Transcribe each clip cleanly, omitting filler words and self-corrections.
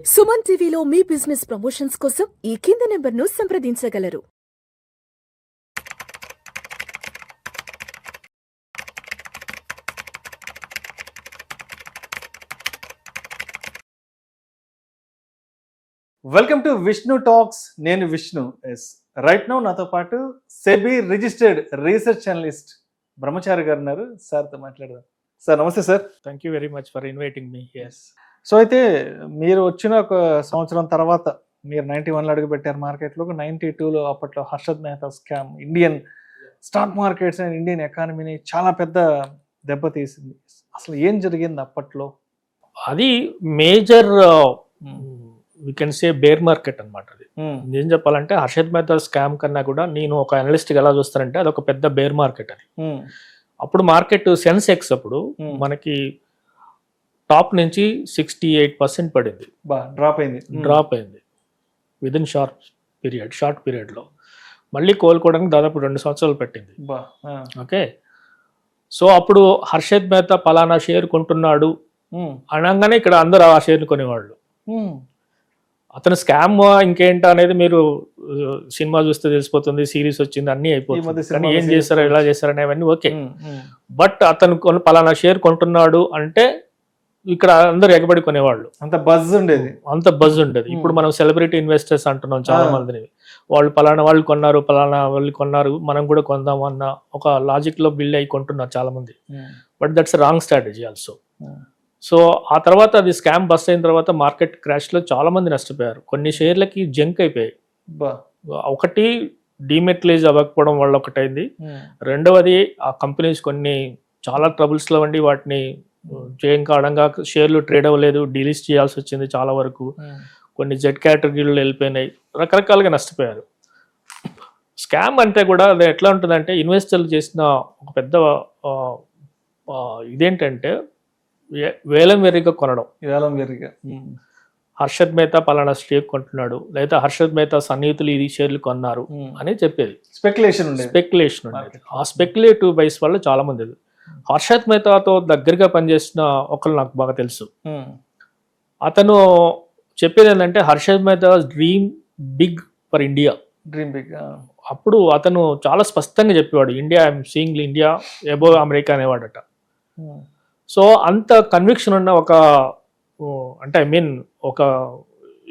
సుమన్ టీవీలో మీ business promotions కోసం ఈ కింది నెంబర్ను సంప్రదించగలరు. Welcome to Vishnu talks. నేను విష్ణు. రైట్ నౌ నాతో పాటు సెబీ రిజిస్టర్డ్ రీసెర్చ్ అనలిస్ట్ బ్రహ్మచారి గారు ఉన్నారు. సార్తో మాట్లాడదాం. సార్ నమస్తే sir. Thank you very much for inviting me. Yes. So అయితే మీరు వచ్చిన ఒక సంవత్సరం తర్వాత మీరు 91లో అడుగు పెట్టారు మార్కెట్లో. 92లో అప్పట్లో Harshad Mehta scam Indian stock markets and Indian ఎకానమీని చాలా పెద్ద దెబ్బతీసింది. అసలు ఏం జరిగింది అప్పట్లో? అది major we can say bear market అనమాట. అది ఏం చెప్పాలంటే హర్షద్ మెహతా స్కామ్ కన్నా కూడా నేను ఒక అనలిస్ట్గా ఎలా చూస్తానంటే అది ఒక పెద్ద బేర్ మార్కెట్. అది అప్పుడు మార్కెట్ సెన్సెక్స్ అప్పుడు మనకి టాప్ నుంచి 68% పడింది. డ్రాప్ అయింది విదిన్ షార్ట్ పీరియడ్లో. మళ్ళీ కోలుకోవడానికి దాదాపు 2 సంవత్సరాలు పెట్టింది. ఓకే, సో అప్పుడు హర్షద్ మెహతా పలానా షేర్ కొంటున్నాడు అనగానే ఇక్కడ అందరూ ఆ షేర్ని కొనేవాళ్ళు. అతను స్కామ్ ఇంకేంటా అనేది మీరు సినిమా చూస్తే తెలిసిపోతుంది, సిరీస్ వచ్చింది, అన్నీ అయిపోతుంది. కానీ ఏం చేశారు, ఎలా చేశారు అనేవన్నీ ఓకే. బట్ అతను పలానా షేర్ కొంటున్నాడు అంటే ఇక్కడ అందరు ఎగబడి కొనేవాళ్ళు. అంత బజ్ ఉండేది. ఇప్పుడు మనం సెలబ్రిటీ ఇన్వెస్టర్స్ అంటున్నాం చాలా మందిని. వాళ్ళు పలానా వాళ్ళు కొన్నారు, మనం కూడా కొందాం అన్న ఒక లాజిక్ లో బిల్డ్ అయ్యి కొంటున్నారు చాలా మంది. But that's wrong strategy also. So ఆ తర్వాత అది స్కామ్ బస్ట్ అయిన తర్వాత మార్కెట్ క్రాష్ లో చాలా మంది నష్టపోయారు. కొన్ని షేర్లకి జంక్ అయిపోయాయి. ఒకటి డిమెటలైజ్ అవ్వకపోవడం వల్ల ఒకటైంది. రెండవది ఆ కంపెనీస్ కొన్ని చాలా ట్రబుల్స్ లో ఉండి వాటిని చేయం కావడంగా షేర్లు ట్రేడ్ అవ్వలేదు, డీలిస్ట్ చేయాల్సి వచ్చింది చాలా వరకు. కొన్ని జెడ్ కేటగిరీలు వెళ్ళిపోయినాయి, రకరకాలుగా నష్టపోయారు. స్కామ్ అంటే కూడా అది ఎట్లా ఉంటుందంటే ఇన్వెస్టర్లు చేసిన ఒక పెద్ద ఇదేంటంటే వేలం వెర్రిగా కొనడం. హర్షద్ మెహతా పలానా షేర్ కొంటున్నాడు, లేదా హర్షద్ మెహతా సన్నిహితులు ఇది షేర్లు కొన్నారు అని చెప్పేది. స్పెక్యులేషన్ ఉండేది. ఆ స్పెక్యులేటివ్ బైస్ వల్ల చాలా మంది. హర్షద్ మెహతాతో దగ్గరగా పనిచేసిన ఒకళ్ళు నాకు బాగా తెలుసు. అతను చెప్పేది ఏంటంటే Harshad Mehta dream big for India. అప్పుడు అతను చాలా స్పష్టంగా చెప్పేవాడు, India I'm seeing India above America అనేవాడట. సో అంత కన్విక్షన్ ఉన్న ఒక అంటే ఐ మీన్ ఒక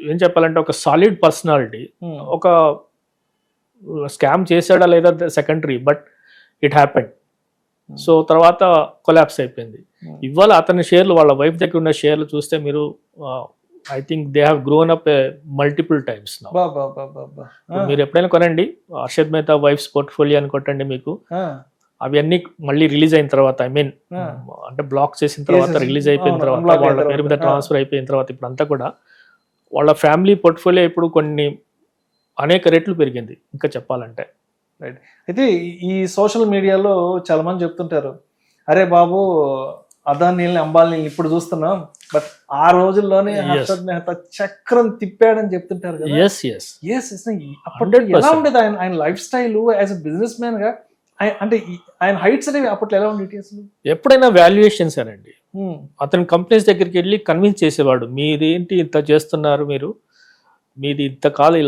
ఏం చెప్పాలంటే ఒక సాలిడ్ పర్సనాలిటీ ఒక స్కామ్ చేశాడా లేదా secondary, but it happened. So తర్వాత కొలాప్స్ అయిపోయింది. ఇవాళ అతని షేర్లు వాళ్ళ వైఫ్ దగ్గర ఉన్న షేర్లు చూస్తే మీరు I think they have grown up multiple times. మీరు ఎప్పుడైనా కొనండి హర్షద్ మెహతా వైఫ్స్ పోర్ట్ఫోలియో అని కొట్టండి, మీకు అవన్నీ మళ్ళీ రిలీజ్ అయిన తర్వాత ఐ మీన్ అంటే బ్లాక్ చేసిన తర్వాత రిలీజ్ అయిపోయిన తర్వాత వాళ్ళ పేరు మీద ట్రాన్స్ఫర్ అయిపోయిన తర్వాత ఇప్పుడు అంతా కూడా వాళ్ళ ఫ్యామిలీ పోర్ట్ఫోలియో ఇప్పుడు కొన్ని అనేక రెట్లు పెరిగింది ఇంకా చెప్పాలంటే. రైట్. అయితే ఈ సోషల్ మీడియాలో చాలా మంది చెప్తుంటారు, అరే బాబు అదానీల్ని అంబానీల్ని ఇప్పుడు చూస్తున్నాం, బట్ ఆ రోజుల్లోనే హర్షద్ మెహతా చక్రం తిప్పాడని చెప్తుంటారు కదా. అప్పట్లో ఎలా ఉండేది ఆయన life style as a business man గా? అంటే ఆయన హైట్స్ అనేవి అప్పట్లో ఎలా ఉండేవి అసలు? ఎప్పుడైనా వాల్యుయేషన్స్ అనండి, అతని కంపెనీస్ దగ్గరికి వెళ్ళి కన్విన్స్ చేసేవాడు, మీదేంటి ఇంత చేస్తున్నారు, మీది ఇంతకాలం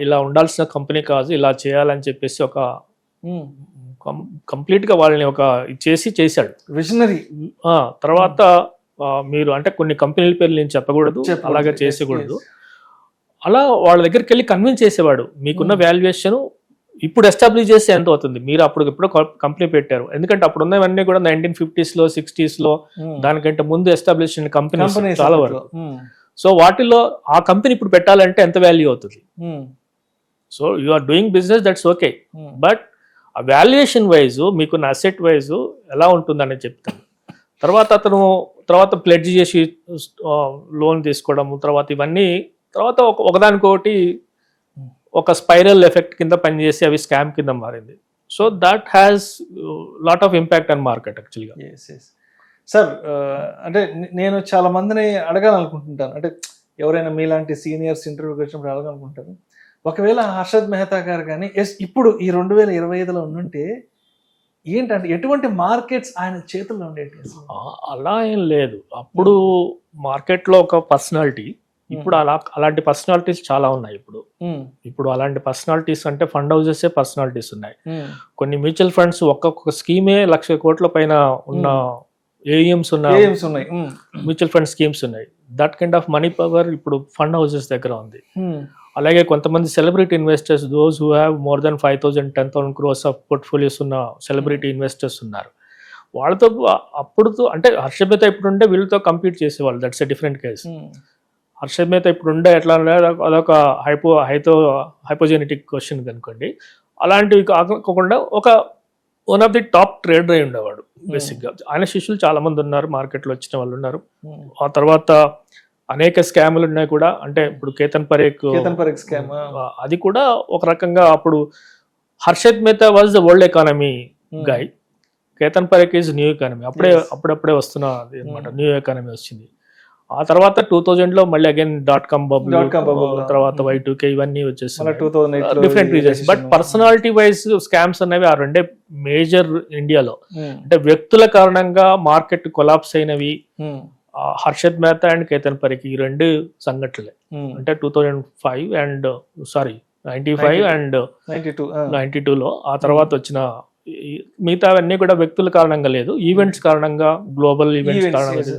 ఇలా ఉండాల్సిన కంపెనీ కాదు, ఇలా చేయాలని చెప్పేసి ఒక కంప్లీట్గా వాళ్ళని ఒక చేశాడు. విజనరీ. తర్వాత మీరు అంటే కొన్ని కంపెనీల పేర్లు నేను చెప్పకూడదు, అలాగే చేసేకూడదు. అలా వాళ్ళ దగ్గరికి వెళ్ళి కన్విన్స్ చేసేవాడు, మీకున్న వాల్యుయేషన్ ఇప్పుడు ఎస్టాబ్లిష్ చేస్తే ఎంత అవుతుంది, మీరు అప్పుడు ఎప్పుడో కంపెనీ పెట్టారు. ఎందుకంటే అప్పుడు ఉన్నవన్నీ కూడా 1950s లో 60s లో దానికంటే ముందు ఎస్టాబ్లిష్ అయిన కంపెనీస్ చాలా వరకు. సో వాటిలో ఆ కంపెనీ ఇప్పుడు పెట్టాలంటే ఎంత వాల్యూ అవుతుంది. So you are doing business, that's okay, but ఆ వాల్యుయేషన్ వైజ్ మీకున్న అసెట్ వైజ్ ఎలా ఉంటుందని చెప్తాను. తర్వాత ప్లెడ్జ్ చేసి లోన్ తీసుకోవడం, తర్వాత ఇవన్నీ తర్వాత ఒకదానికొకటి ఒక స్పైరల్ ఎఫెక్ట్ కింద పనిచేసి అవి స్కామ్ కింద మారింది. So that has lot of impact on market యాక్చువల్గా. సార్ అంటే నేను చాలా మందిని అడగాలనుకుంటుంటాను, అంటే ఎవరైనా మీలాంటి సీనియర్స్ ఇంటర్వ్యూకి వచ్చినప్పుడు అడగాలనుకుంటారు, ఒకవేళ హర్షద్ మెహతా గారు కానీ ఇప్పుడు ఈ 2025లో ఉండుంటే ఏంటంటే ఎటువంటి మార్కెట్స్ ఆయన చేతుల్లో ఉండేవి? అలా ఏం లేదు. అప్పుడు మార్కెట్లో ఒక పర్సనాలిటీ, ఇప్పుడు అలాంటి పర్సనాలిటీస్ చాలా ఉన్నాయి. ఇప్పుడు అలాంటి పర్సనాలిటీస్ అంటే ఫండ్ హౌసెస్ పర్సనాలిటీస్ ఉన్నాయి. కొన్ని మ్యూచువల్ ఫండ్స్ ఒక్కొక్క స్కీమే 1,00,000 కోట్ల పైన ఉన్న ఏఎంస్ ఉన్నాయి, మ్యూచువల్ ఫండ్ స్కీమ్స్ ఉన్నాయి. That kind of money power ఇప్పుడు ఫండ్ హౌసెస్ దగ్గర ఉంది. అలాగే కొంతమంది celebrity investors, those who have more than 5,000, 10,000 crores of portfolios ఉన్న సెలబ్రిటీ ఇన్వెస్టర్స్ ఉన్నారు. వాళ్ళతో అప్పుడుతో అంటే హర్షద్ మెహతా ఇప్పుడు ఉంటే వీళ్ళతో కంపీట్ చేసేవాళ్ళు. That's a different case. Harshad Mehta ఇప్పుడు ఉండే ఎట్లా అదొక హైపోజెనెటిక్ క్వశ్చన్ అనుకోండి. అలాంటివి కాకుండా ఒక one of the top trader అయి ఉండేవాడు బేసిక్గా. ఆయన శిష్యులు చాలా మంది ఉన్నారు, మార్కెట్లో వచ్చిన వాళ్ళు ఉన్నారు. ఆ తర్వాత అనేక స్కాములు ఉన్నాయి కూడా. అంటే ఇప్పుడు కేతన్ పరేఖ్ స్కామ్, అది కూడా ఒక రకంగా అప్పుడు Harshad Mehta was the world economy guy, Ketan Parekh is new economy. అప్పుడప్పుడే వస్తున్నది అనమాట, న్యూ ఎకానమీ వచ్చింది. ఆ తర్వాత 2000 మళ్ళీ అగైన్ .com బబుల్, తర్వాత Y2K ఇవన్నీ వచ్చేసి different reasons. But personality wise scams అనేవి ఆ రెండే మేజర్ ఇండియాలో. అంటే వ్యక్తుల కారణంగా మార్కెట్ కొలాప్స్ అయినవి హర్షద్ మెహతా అండ్ కేతన్ పరేఖ్ ఈ రెండు సంఘటనలే. అంటే 2005 అండ్ 95 అండ్ 92లో. ఆ తర్వాత వచ్చిన మిగతా అవన్నీ కూడా వ్యక్తుల కారణంగా లేదు, ఈవెంట్స్ కారణంగా, గ్లోబల్ ఈవెంట్స్ కారణంగా,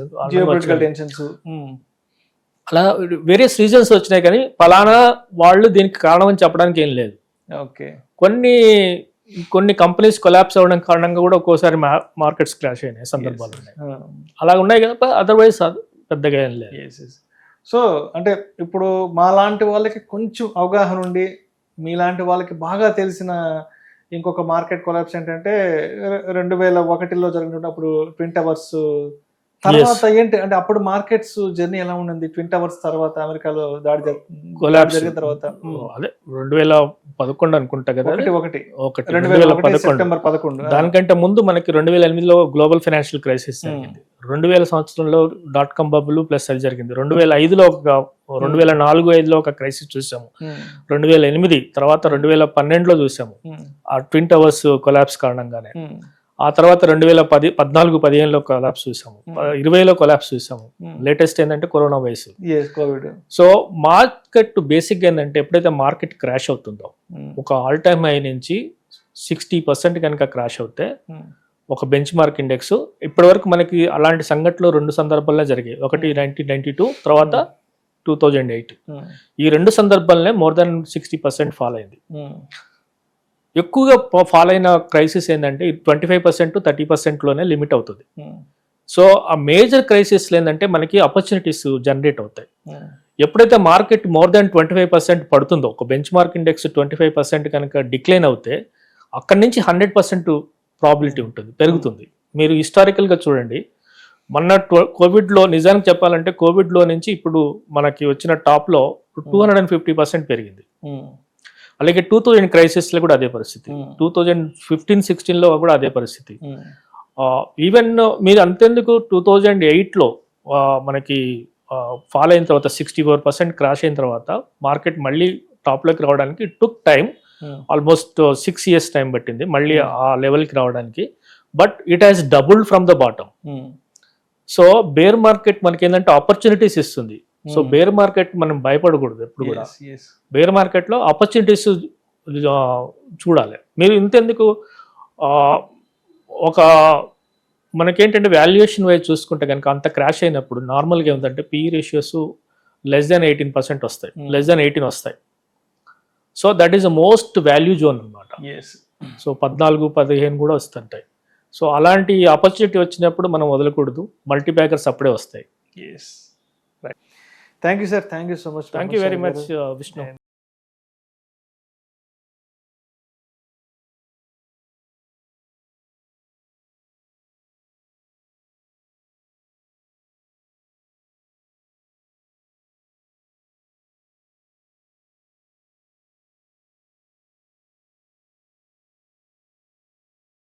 అలా వేరియస్ రీజన్స్ వచ్చినాయి. కానీ ఫలానా వాళ్ళు దీనికి కారణం అని చెప్పడానికి ఏం లేదు. కొన్ని కంపెనీస్ కొలాప్స్ అవ్వడం కారణంగా కూడా ఒక్కోసారి మార్కెట్స్ క్రాష్ అయినాయి సందర్భాలు ఉన్నాయి. అలా ఉన్నాయి కదా, అదర్వైజ్ పెద్దగా ఏం లేదు. సో అంటే ఇప్పుడు మా లాంటి వాళ్ళకి కొంచెం అవగాహన ఉండి, మీలాంటి వాళ్ళకి బాగా తెలిసిన ఇంకొక మార్కెట్ కొలాప్స్ ఏంటంటే 2001లో జరిగినప్పుడు ట్విన్ టవర్స్ తర్వాత ఏంటి అంటే అప్పుడు మార్కెట్స్ జర్నీ ఎలా ఉండింది? ట్విన్ టవర్స్ తర్వాత అమెరికాలో దాడి జరిగిన తర్వాత అదే 2011 అనుకుంటా కదా, 2011 సెప్టెంబర్ 11. దానికంటే ముందు మనకి 2008లో గ్లోబల్ ఫైనాన్షియల్ క్రైసిస్ జరిగింది. 2000 సంవత్సరంలో .com బబుల్ ప్లస్ అది జరిగింది. 2005లో 2004-05లో ఒక క్రైసిస్ చూసాము. 2008 తర్వాత 2012లో చూసాము ఆ ట్విన్ టవర్స్ కొలాప్స్ కారణంగానే. ఆ తర్వాత 2014-15లో కొలాప్స్ చూసాము, 20లో కొలాప్స్ చూసాము. లేటెస్ట్ ఏంటంటే corona virus, Covid. So market basic ఏంటంటే ఎప్పుడైతే మార్కెట్ క్రాష్ అవుతుందో, ఒక ఆల్ టైమ్ హై నుంచి 60% కనుక క్రాష్ అవుతే ఒక బెంచ్ మార్క్ ఇండెక్స్, ఇప్పటి వరకు మనకి అలాంటి సంఘటనలు 2 సందర్భాల్లో జరిగాయి. ఒకటి 1992, తర్వాత 2008. ఈ 2 సందర్భాలనే మోర్ దాన్ 60% ఫాల్ అయింది. ఎక్కువగా ఫాల్ అయిన క్రైసిస్ ఏంటంటే 25%, 30%లోనే లిమిట్ అవుతుంది. సో ఆ మేజర్ క్రైసిస్ ఏంటంటే మనకి ఆపర్చునిటీస్ జనరేట్ అవుతాయి. ఎప్పుడైతే మార్కెట్ మోర్ దాన్ 25% పడుతుందో, ఒక బెంచ్ మార్క్ ఇండెక్స్ 25% కనుక డిక్లైన్ అవుతే అక్కడి నుంచి 100% ప్రాబిలిటీ ఉంటుంది, పెరుగుతుంది. మీరు హిస్టారికల్గా చూడండి, మొన్న కోవిడ్లో నిజానికి చెప్పాలంటే కోవిడ్లో నుంచి ఇప్పుడు మనకి వచ్చిన టాప్లో 250% పెరిగింది. అలాగే 2000 క్రైసిస్లో కూడా అదే పరిస్థితి, 2015-16లో కూడా అదే పరిస్థితి. ఈవెన్ మీరు అంతెందుకు 2008లో మనకి ఫాల్ అయిన తర్వాత 64% క్రాష్ అయిన తర్వాత మార్కెట్ మళ్ళీ టాప్లోకి రావడానికి it took time, almost 6 years time పట్టింది మళ్ళీ ఆ లెవెల్కి రావడానికి. But it has doubled from the bottom. So bear market మనకి ఏంటంటే ఆపర్చునిటీస్ ఇస్తుంది. సో బేర్ మార్కెట్ మనం భయపడకూడదు ఎప్పుడు కూడా. బేర్ మార్కెట్లో ఆపర్చునిటీస్ చూడాలి. మీరు ఇంతెందుకు ఒక మనకేంటంటే వాల్యుయేషన్ వైజ్ చూసుకుంటే కనుక అంత క్రాష్ అయినప్పుడు నార్మల్గా ఏమిటంటే PE రేషియోస్ లెస్ దాన్ 18% వస్తాయి, లెస్ దాన్ 18 వస్తాయి. So that is the most value zone అనమాట. సో 14-15 కూడా వస్తుంటాయి. సో అలాంటి ఆపర్చునిటీ వచ్చినప్పుడు మనం వదలకూడదు, మల్టీ బ్యాగర్స్ అప్పుడే వస్తాయి. Thank you sir, thank you so much. Thank you very much Vishnu.